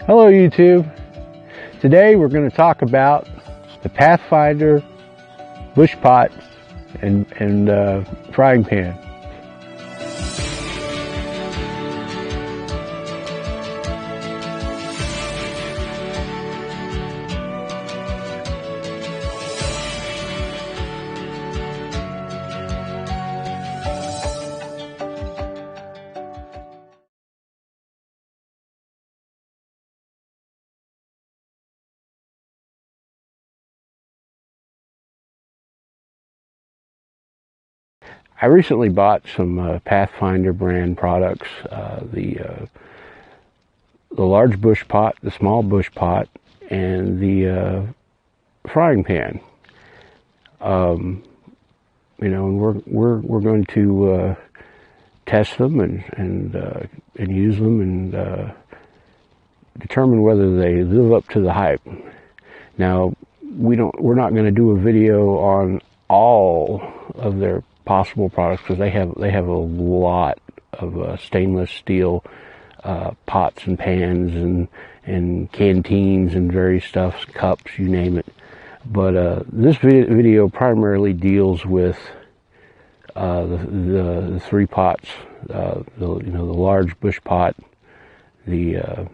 Hello YouTube. Today we're going to talk about the Pathfinder bush pot and frying pan. I recently bought some Pathfinder brand products, the large bush pot, the small bush pot, and the frying pan. You know, and we're going to test them and use them and determine whether they live up to the hype. Now, we're not going to do a video on all of their possible products because they have a lot of stainless steel pots and pans and canteens and various stuff, cups, you name it. But this video primarily deals with the three pots, the large bush pot, I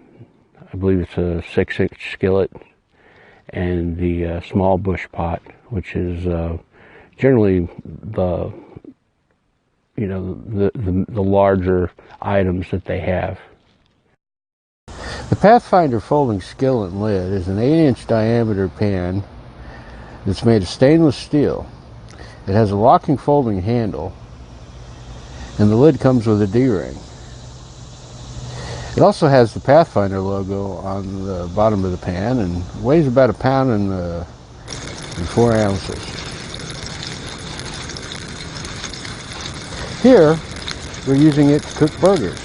believe it's a 6-inch skillet, and the small bush pot, which is generally the larger items that they have. The Pathfinder folding skillet and lid is an 8-inch diameter pan that's made of stainless steel. It has a locking folding handle, and the lid comes with a D-ring. It also has the Pathfinder logo on the bottom of the pan and weighs about 1 pound and 4 ounces. Here, we're using it to cook burgers.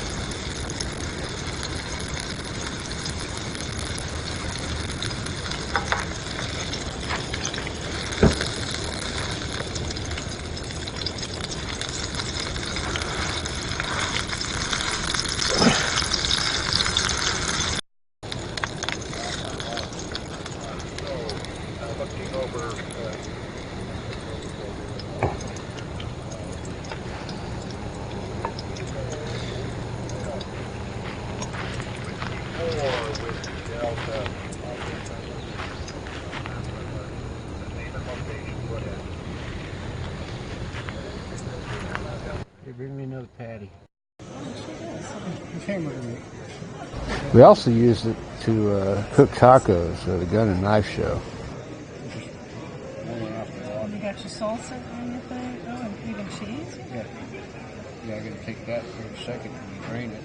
Bring me another patty. We also used it to cook tacos at a gun and knife show. You got your salsa on your thing? Oh, and even cheese? Yeah. Yeah, I gotta take that for a second and drain it.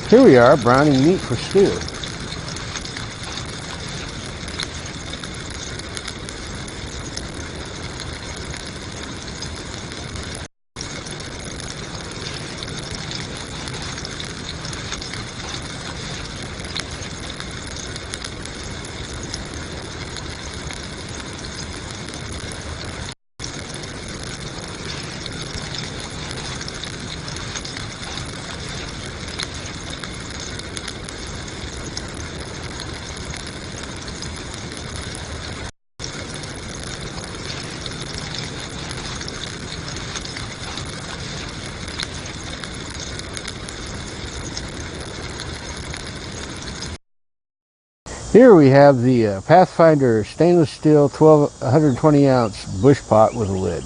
Here we are, browning meat for stew. Here we have the Pathfinder stainless steel 120 ounce bush pot with a lid.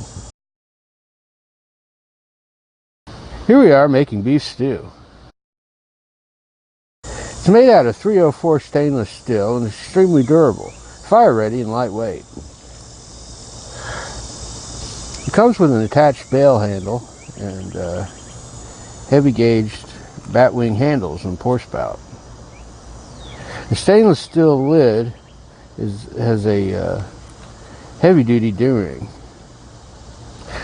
Here we are making beef stew. It's made out of 304 stainless steel and is extremely durable, fire ready and lightweight. It comes with an attached bail handle and heavy gauged batwing handles and pour spout. The stainless steel lid has a heavy-duty D-ring.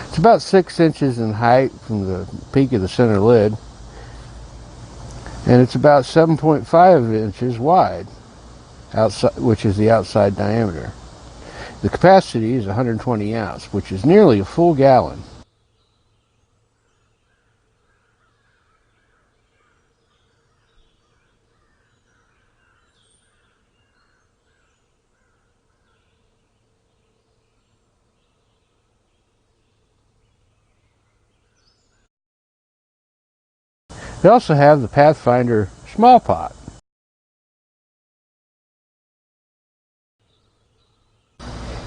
It's about 6 inches in height from the peak of the center lid, and it's about 7.5 inches wide, outside, which is the outside diameter. The capacity is 120 ounce, which is nearly a full gallon. They also have the Pathfinder small pot.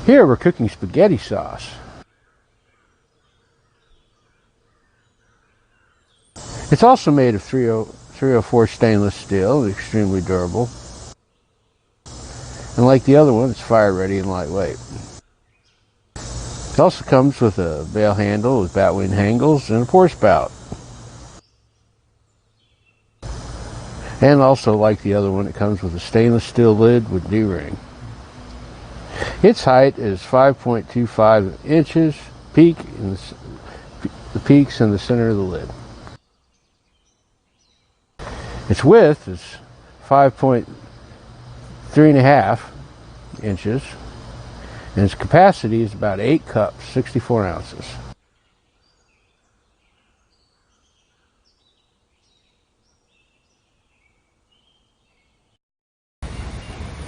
Here we're cooking spaghetti sauce. It's also made of 304 stainless steel, extremely durable. And like the other one, it's fire ready and lightweight. It also comes with a bale handle with batwing handles and a pour spout. And also, like the other one, it comes with a stainless steel lid with D-ring. Its height is 5.25 inches, the peak's in the center of the lid. Its width is 5.3 inches, and its capacity is about 8 cups, 64 ounces.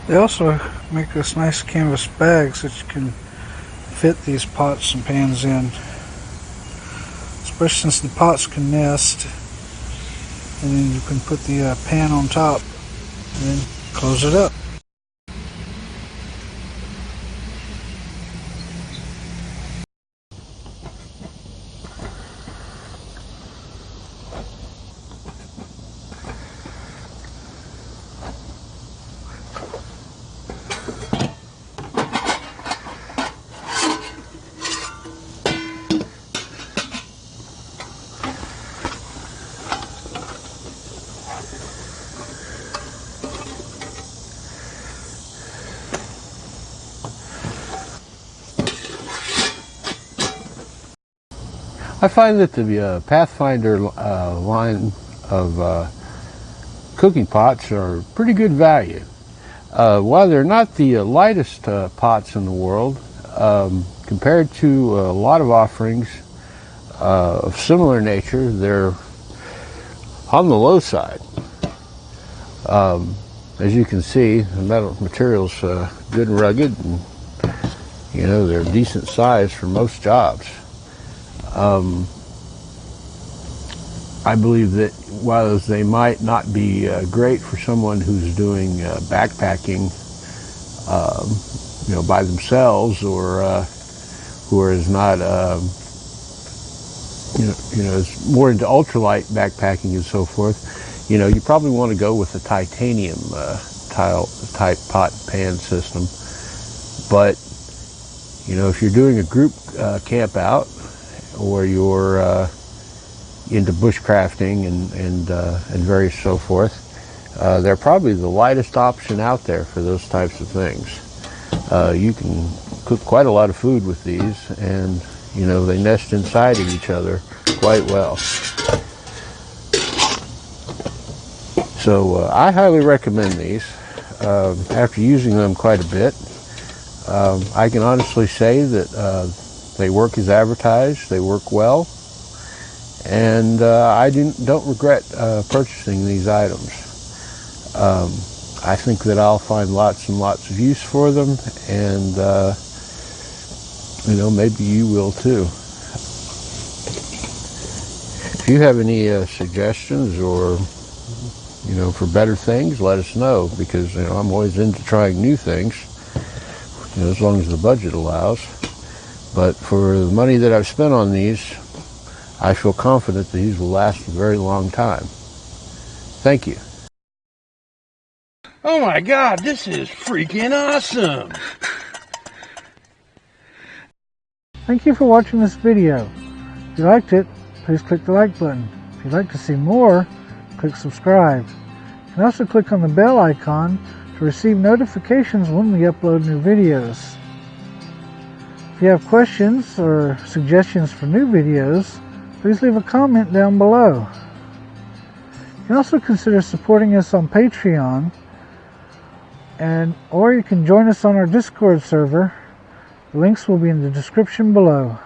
They also make this nice canvas bags that you can fit these pots and pans in, especially since the pots can nest, and then you can put the pan on top and then close it up. I find that the Pathfinder line of cooking pots are pretty good value. While they're not the lightest pots in the world, compared to a lot of offerings of similar nature, they're on the low side. As you can see, the metal material's good and rugged, and you know, they're decent size for most jobs. I believe that while they might not be great for someone who's doing backpacking, you know, by themselves, or who is not, you know, is more into ultralight backpacking and so forth, you know, you probably want to go with a titanium type pot pan system. But you know, if you're doing a group camp out, or you're into bushcrafting and various so forth, they're probably the lightest option out there for those types of things. You can cook quite a lot of food with these, and you know, they nest inside of each other quite well. So I highly recommend these. After using them quite a bit, I can honestly say that they work as advertised. They work well, and I don't regret purchasing these items. I think that I'll find lots and lots of use for them, and you know, maybe you will too. If you have any suggestions, or you know, for better things, let us know, because you know, I'm always into trying new things, you know, as long as the budget allows. But for the money that I've spent on these, I feel confident that these will last a very long time. Thank you. Oh my God, this is freaking awesome! Thank you for watching this video. If you liked it, please click the like button. If you'd like to see more, click subscribe. You can also click on the bell icon to receive notifications when we upload new videos. If you have questions or suggestions for new videos, please leave a comment down below. You can also consider supporting us on Patreon, or you can join us on our Discord server. The links will be in the description below.